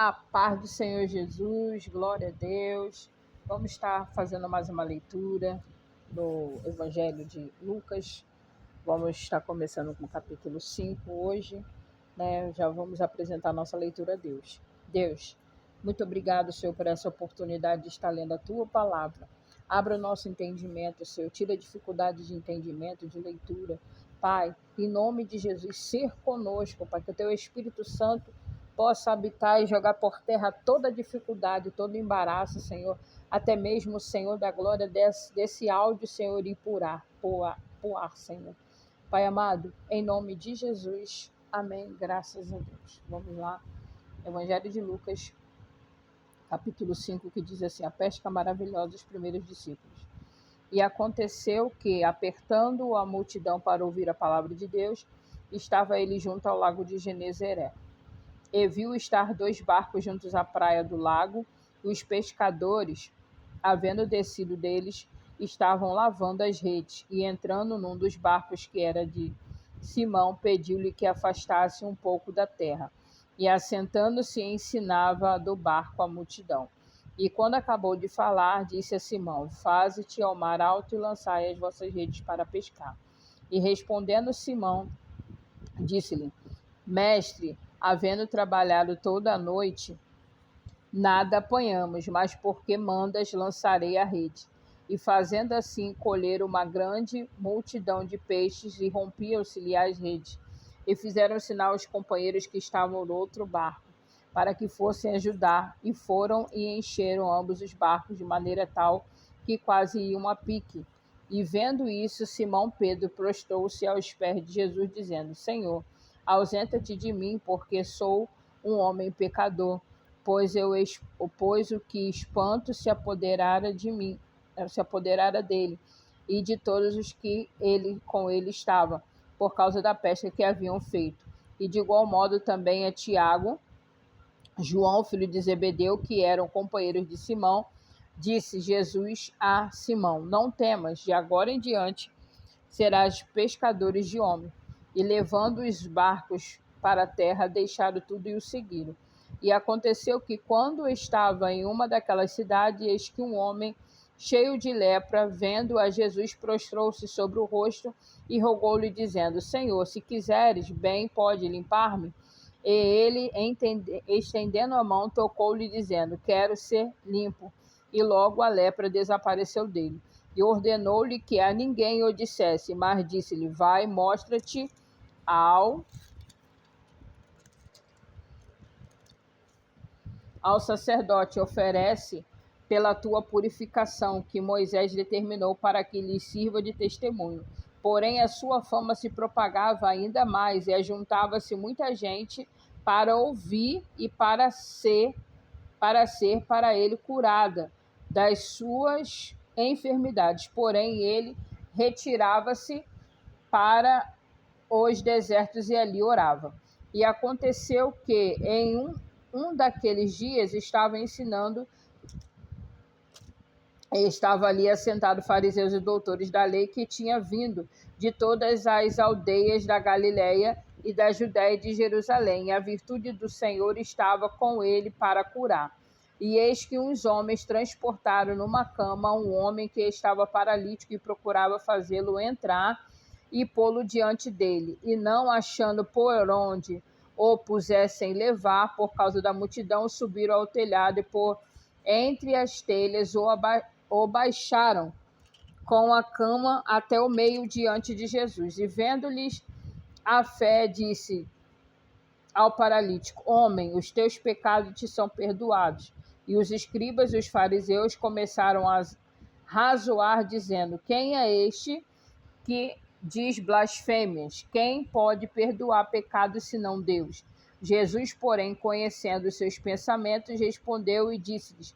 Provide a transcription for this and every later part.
A paz do Senhor Jesus, glória a Deus. Vamos estar fazendo mais uma leitura do Evangelho de Lucas. Vamos estar começando com o capítulo 5 hoje, né? Já vamos apresentar nossa leitura a Deus. Deus, muito obrigado, Senhor, por essa oportunidade de estar lendo a Tua palavra. Abra o nosso entendimento, Senhor. Tira a dificuldade de entendimento, de leitura. Pai, em nome de Jesus, ser conosco, Pai, que o Teu Espírito Santo possa habitar e jogar por terra toda dificuldade, todo embaraço, Senhor. Até mesmo, Senhor, da glória desse áudio, Senhor, ir por ar, Senhor. Pai amado, em nome de Jesus, amém, graças a Deus. Vamos lá, Evangelho de Lucas, capítulo 5, que diz assim: a pesca maravilhosa dos primeiros discípulos. E aconteceu que, apertando a multidão para ouvir a palavra de Deus, estava ele junto ao lago de Genezaré. E viu estar 2 barcos juntos à praia do lago, e os pescadores, havendo descido deles, estavam lavando as redes, e entrando num dos barcos que era de Simão, pediu-lhe que afastasse um pouco da terra, e assentando-se ensinava do barco a multidão. E quando acabou de falar, disse a Simão: faze-te ao mar alto e lançai as vossas redes para pescar. E respondendo Simão, disse-lhe: Mestre, havendo trabalhado toda a noite, nada apanhamos, mas porque mandas, lançarei a rede. E fazendo assim, colheram uma grande multidão de peixes, e rompiam-se-lhe as redes. E fizeram sinal aos companheiros que estavam no outro barco, para que fossem ajudar. E foram e encheram ambos os barcos, de maneira tal que quase iam a pique. E vendo isso, Simão Pedro prostrou-se aos pés de Jesus, dizendo: Senhor, ausenta-te de mim, porque sou um homem pecador. Pois o que espanto se apoderara de mim, se apoderara dele e de todos os que com ele estava, por causa da pesca que haviam feito. E de igual modo também a Tiago, João, filho de Zebedeu, que eram companheiros de Simão. Disse Jesus a Simão: não temas, de agora em diante serás pescadores de homens. E levando os barcos para a terra, deixaram tudo e o seguiram. E aconteceu que, quando estava em uma daquelas cidades, eis que um homem cheio de lepra, vendo a Jesus, prostrou-se sobre o rosto e rogou-lhe, dizendo: Senhor, se quiseres, bem pode limpar-me. E ele, estendendo a mão, tocou-lhe, dizendo: quero ser limpo. E logo a lepra desapareceu dele. E ordenou-lhe que a ninguém o dissesse, mas disse-lhe: vai, mostra-te ao sacerdote, oferece pela tua purificação, que Moisés determinou para que lhe sirva de testemunho. Porém, a sua fama se propagava ainda mais, e ajuntava-se muita gente para ouvir e para ser para ele curada das suas enfermidades. Porém, ele retirava-se para os desertos e ali orava. E aconteceu que em um daqueles dias estava ali assentado fariseus e doutores da lei, que tinha vindo de todas as aldeias da Galiléia e da Judéia e de Jerusalém. E a virtude do Senhor estava com ele para curar. E eis que uns homens transportaram numa cama um homem que estava paralítico, e procurava fazê-lo entrar e pô-lo diante dele. E não achando por onde o pusessem levar, por causa da multidão, subiram ao telhado e por entre as telhas o baixaram com a cama até o meio diante de Jesus. E vendo-lhes a fé, disse ao paralítico: homem, os teus pecados te são perdoados. E os escribas e os fariseus começaram a razoar, dizendo: quem é este que diz blasfêmias? Quem pode perdoar pecados senão Deus? Jesus, porém, conhecendo os seus pensamentos, respondeu e disse-lhes: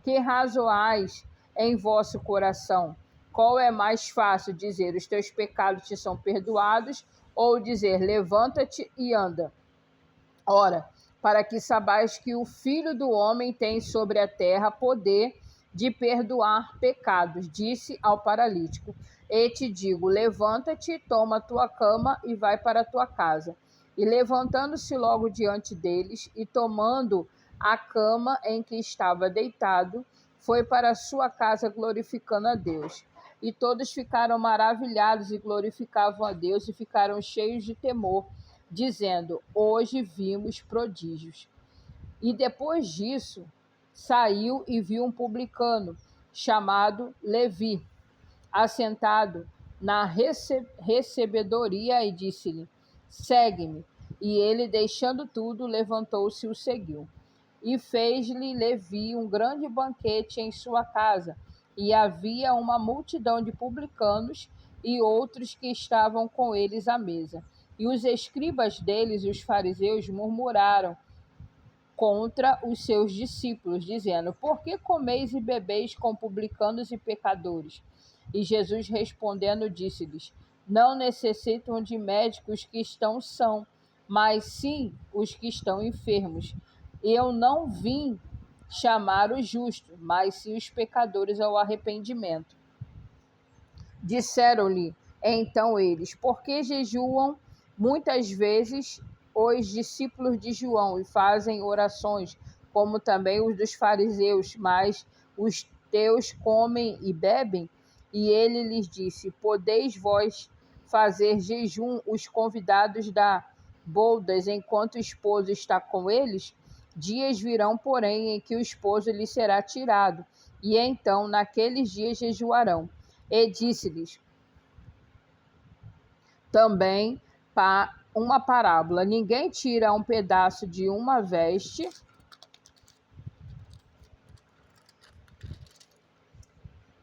que razoais em vosso coração? Qual é mais fácil, dizer: os teus pecados te são perdoados, ou dizer: levanta-te e anda? Ora, para que saibais que o Filho do Homem tem sobre a terra poder de perdoar pecados, disse ao paralítico: e te digo, levanta-te, toma a tua cama e vai para a tua casa. E levantando-se logo diante deles, e tomando a cama em que estava deitado, foi para sua casa glorificando a Deus. E todos ficaram maravilhados e glorificavam a Deus e ficaram cheios de temor, dizendo: hoje vimos prodígios. E depois disso, saiu e viu um publicano, chamado Levi, assentado na recebedoria, e disse-lhe: segue-me. E ele, deixando tudo, levantou-se e o seguiu. E fez-lhe Levi um grande banquete em sua casa, e havia uma multidão de publicanos e outros que estavam com eles à mesa. E os escribas deles e os fariseus murmuraram contra os seus discípulos, dizendo: por que comeis e bebeis com publicanos e pecadores? E Jesus respondendo disse-lhes: não necessitam de médicos que estão sãos, mas sim os que estão enfermos. Eu não vim chamar os justos, mas sim os pecadores ao arrependimento. Disseram-lhe então eles: por que jejuam muitas vezes os discípulos de João e fazem orações, como também os dos fariseus, mas os teus comem e bebem? E ele lhes disse: podeis vós fazer jejum os convidados da bodas enquanto o esposo está com eles? Dias virão, porém, em que o esposo lhe será tirado, e então naqueles dias jejuarão. E disse-lhes também uma parábola: ninguém tira um pedaço de uma veste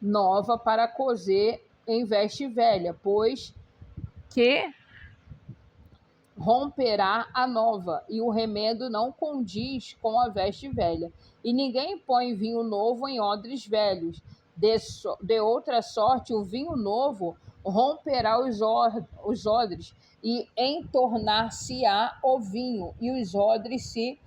nova para coser em veste velha, pois que romperá a nova, e o remendo não condiz com a veste velha. E ninguém põe vinho novo em odres velhos. De outra sorte, o vinho novo romperá os odres, e entornar-se-á o vinho, e os odres se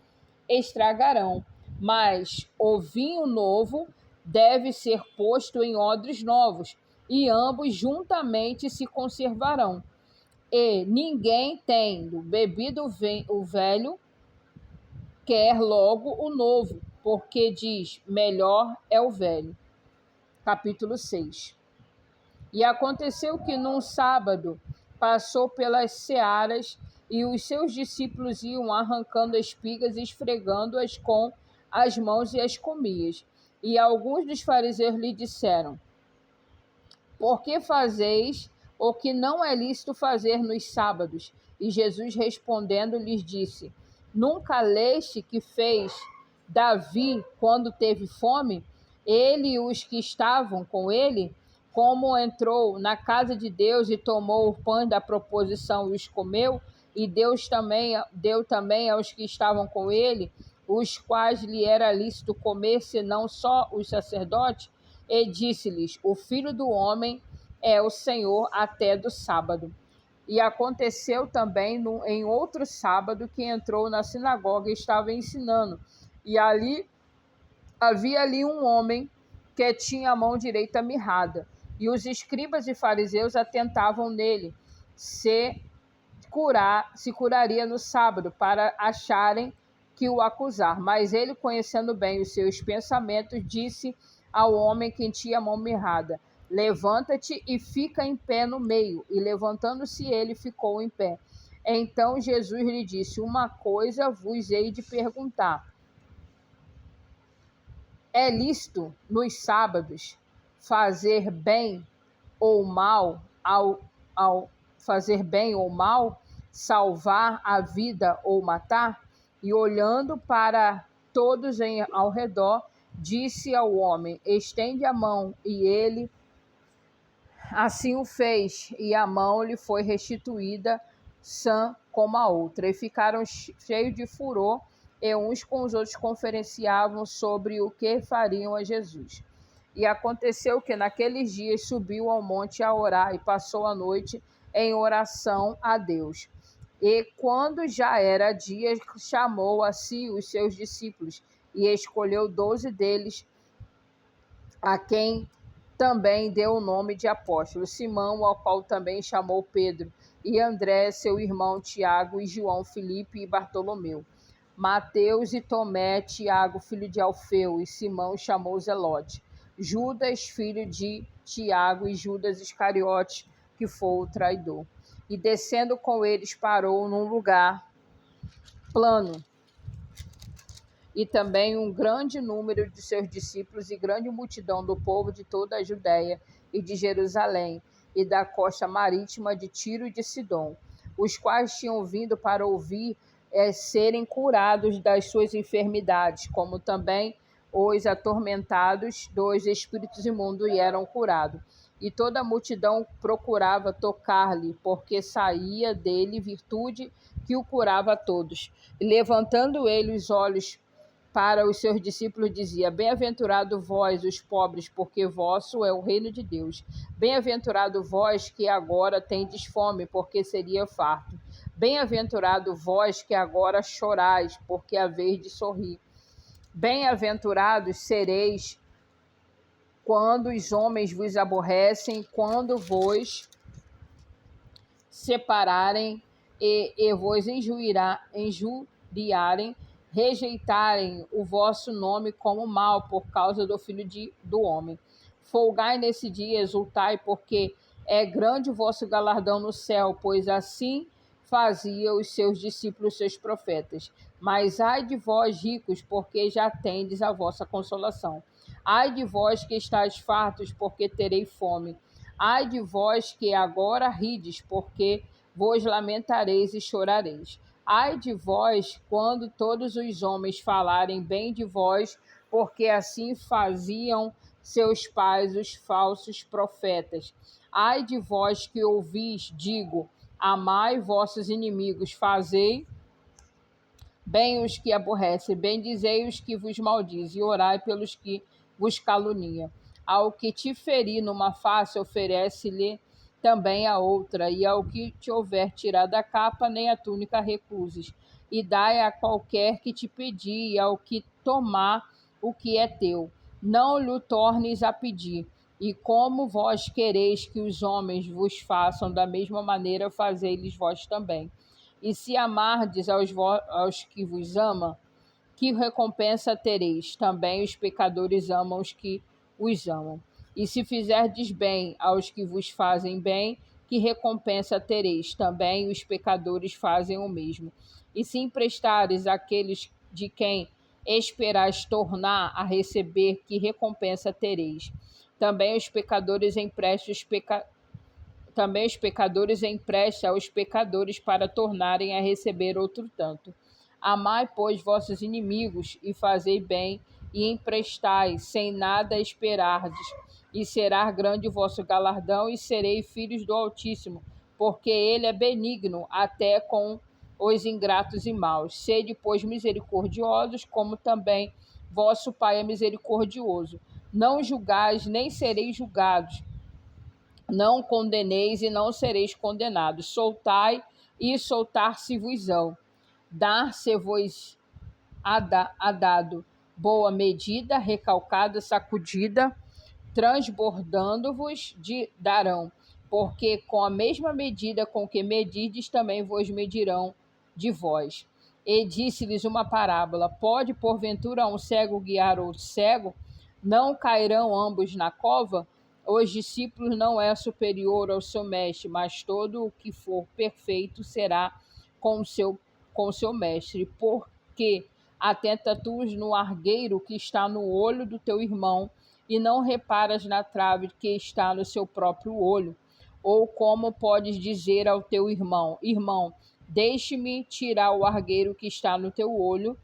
estragarão. Mas o vinho novo deve ser posto em odres novos, e ambos juntamente se conservarão. E ninguém, tendo bebido o velho, quer logo o novo, porque diz: melhor é o velho. Capítulo 6. E aconteceu que num sábado passou pelas searas, e os seus discípulos iam arrancando espigas e esfregando-as com as mãos e as comiam. E alguns dos fariseus lhe disseram: por que fazeis o que não é lícito fazer nos sábados? E Jesus respondendo lhes disse: nunca leste que fez Davi quando teve fome? Ele e os que estavam com ele, como entrou na casa de Deus e tomou o pão da proposição e os comeu, e Deus também deu também aos que estavam com ele, os quais lhe era lícito comer, senão só os sacerdotes? E disse-lhes: o Filho do Homem é o Senhor até do sábado. E aconteceu também em outro sábado que entrou na sinagoga e estava ensinando. E havia ali um homem que tinha a mão direita mirrada. E os escribas e fariseus atentavam nele, se curaria no sábado, para acharem que o acusar. Mas ele, conhecendo bem os seus pensamentos, disse ao homem que tinha a mão mirrada: levanta-te e fica em pé no meio. E levantando-se ele, ficou em pé. Então Jesus lhe disse: uma coisa vos hei de perguntar. É lícito nos sábados fazer bem ou mal, ao fazer bem ou mal, salvar a vida ou matar? E olhando para todos ao redor, disse ao homem: estende a mão. E ele assim o fez, e a mão lhe foi restituída sã como a outra. E ficaram cheios de furor, e uns com os outros conferenciavam sobre o que fariam a Jesus. E aconteceu que naqueles dias subiu ao monte a orar, e passou a noite em oração a Deus. E quando já era dia, chamou a si os seus discípulos, e escolheu 12 deles, a quem também deu o nome de apóstolos: Simão, ao qual também chamou Pedro, e André, seu irmão, Tiago, e João, Filipe e Bartolomeu, Mateus e Tomé, Tiago, filho de Alfeu, e Simão chamou Zelote, Judas, filho de Tiago, e Judas Iscariote, que foi o traidor. E descendo com eles, parou num lugar plano. E também um grande número de seus discípulos e grande multidão do povo de toda a Judéia e de Jerusalém e da costa marítima de Tiro e de Sidom, os quais tinham vindo para ouvir serem curados das suas enfermidades, como também os atormentados dos espíritos imundos e eram curados. E toda a multidão procurava tocar-lhe, porque saía dele virtude que o curava a todos. E levantando ele os olhos para os seus discípulos, dizia: Bem-aventurado vós, os pobres, porque vosso é o reino de Deus. Bem-aventurado vós que agora tendes fome, porque seria farto. Bem-aventurado vós que agora chorais, porque haveis de sorrir. Bem-aventurados sereis quando os homens vos aborrecem, quando vos separarem e vos injuriarem, rejeitarem o vosso nome como mal por causa do Filho do Homem. Folgai nesse dia, exultai, porque é grande o vosso galardão no céu, pois assim faziam os seus discípulos, seus profetas. Mas ai de vós, ricos, porque já tendes a vossa consolação. Ai de vós que estáis fartos, porque terei fome. Ai de vós que agora rides, porque vos lamentareis e chorareis. Ai de vós, quando todos os homens falarem bem de vós, porque assim faziam seus pais, os falsos profetas. Ai de vós que ouvis, digo, amai vossos inimigos, fazei bem os que aborrecem, bendizei os que vos maldizem, e orai pelos que vos caluniam. Ao que te ferir numa face, oferece-lhe também a outra, e ao que te houver tirado a capa, nem a túnica recuses. E dai a qualquer que te pedir, e ao que tomar o que é teu. Não lhe tornes a pedir. E como vós quereis que os homens vos façam, da mesma maneira fazei-lhes vós também. E se amardes aos que vos amam, que recompensa tereis? Também os pecadores amam os que os amam. E se fizerdes bem aos que vos fazem bem, que recompensa tereis? Também os pecadores fazem o mesmo. E se emprestares àqueles de quem esperais tornar a receber, que recompensa tereis? Também os pecadores emprestem aos pecadores para tornarem a receber outro tanto. Amai, pois, vossos inimigos, e fazei bem, e emprestai, sem nada esperardes, e será grande o vosso galardão, e serei filhos do Altíssimo, porque ele é benigno até com os ingratos e maus. Sede, pois, misericordiosos, como também vosso Pai é misericordioso. Não julgais, nem sereis julgados. Não condeneis e não sereis condenados. Soltai e soltar-se-vos-ão. Dar-se-vos a dado boa medida, recalcada, sacudida, transbordando-vos darão. Porque com a mesma medida com que medides, também vos medirão de vós. E disse-lhes uma parábola: Pode, porventura, um cego guiar outro cego? Não cairão ambos na cova? Os discípulos não é superior ao seu mestre, mas todo o que for perfeito será com o seu mestre. Porque atenta tu no argueiro que está no olho do teu irmão, e não reparas na trave que está no seu próprio olho? Ou como podes dizer ao teu irmão: Irmão, deixe-me tirar o argueiro que está no teu olho,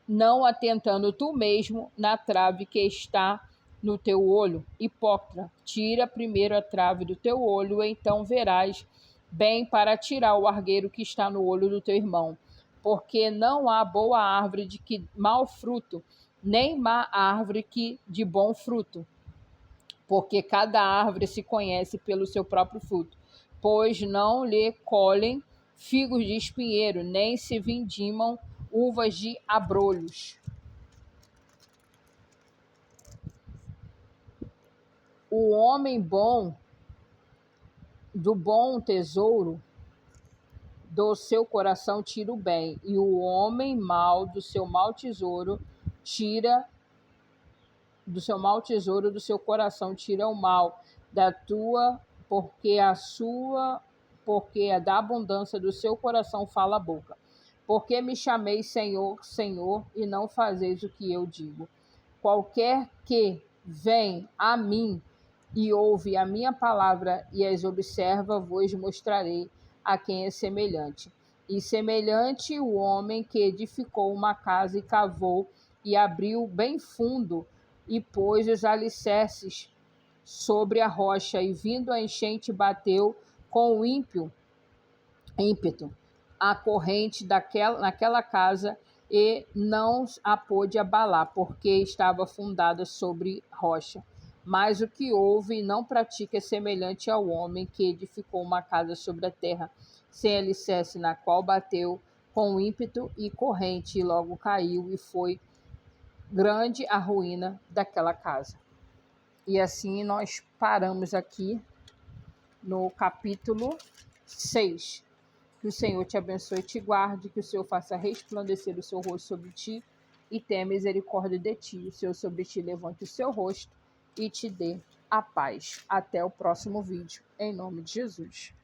não atentando tu mesmo na trave que está no teu olho? Hipócrita, tira primeiro a trave do teu olho, então verás bem para tirar o argueiro que está no olho do teu irmão. Porque não há boa árvore de que mau fruto, nem má árvore que de bom fruto. Porque cada árvore se conhece pelo seu próprio fruto. Pois não lhe colhem figos de espinheiro, nem se vindimam uvas de abrolhos. O homem bom, do bom tesouro, do seu coração tira o bem, e o homem mau do seu mau tesouro tira do seu coração tira o mal da tua, porque é da abundância do seu coração fala a boca. Porque me chameis Senhor, Senhor, e não fazeis o que eu digo. Qualquer que vem a mim e ouve a minha palavra e as observa, vos mostrarei a quem é semelhante. E semelhante o homem que edificou uma casa e cavou e abriu bem fundo e pôs os alicerces sobre a rocha, e vindo a enchente bateu com o ímpeto a corrente naquela casa e não a pôde abalar, porque estava fundada sobre rocha. Mas o que ouve e não pratica é semelhante ao homem que edificou uma casa sobre a terra, sem alicerce, na qual bateu com ímpeto e corrente, e logo caiu, e foi grande a ruína daquela casa. E assim nós paramos aqui no capítulo 6. Que o Senhor te abençoe e te guarde, que o Senhor faça resplandecer o seu rosto sobre ti e tenha misericórdia de ti. O Senhor sobre ti levante o seu rosto e te dê a paz. Até o próximo vídeo, em nome de Jesus.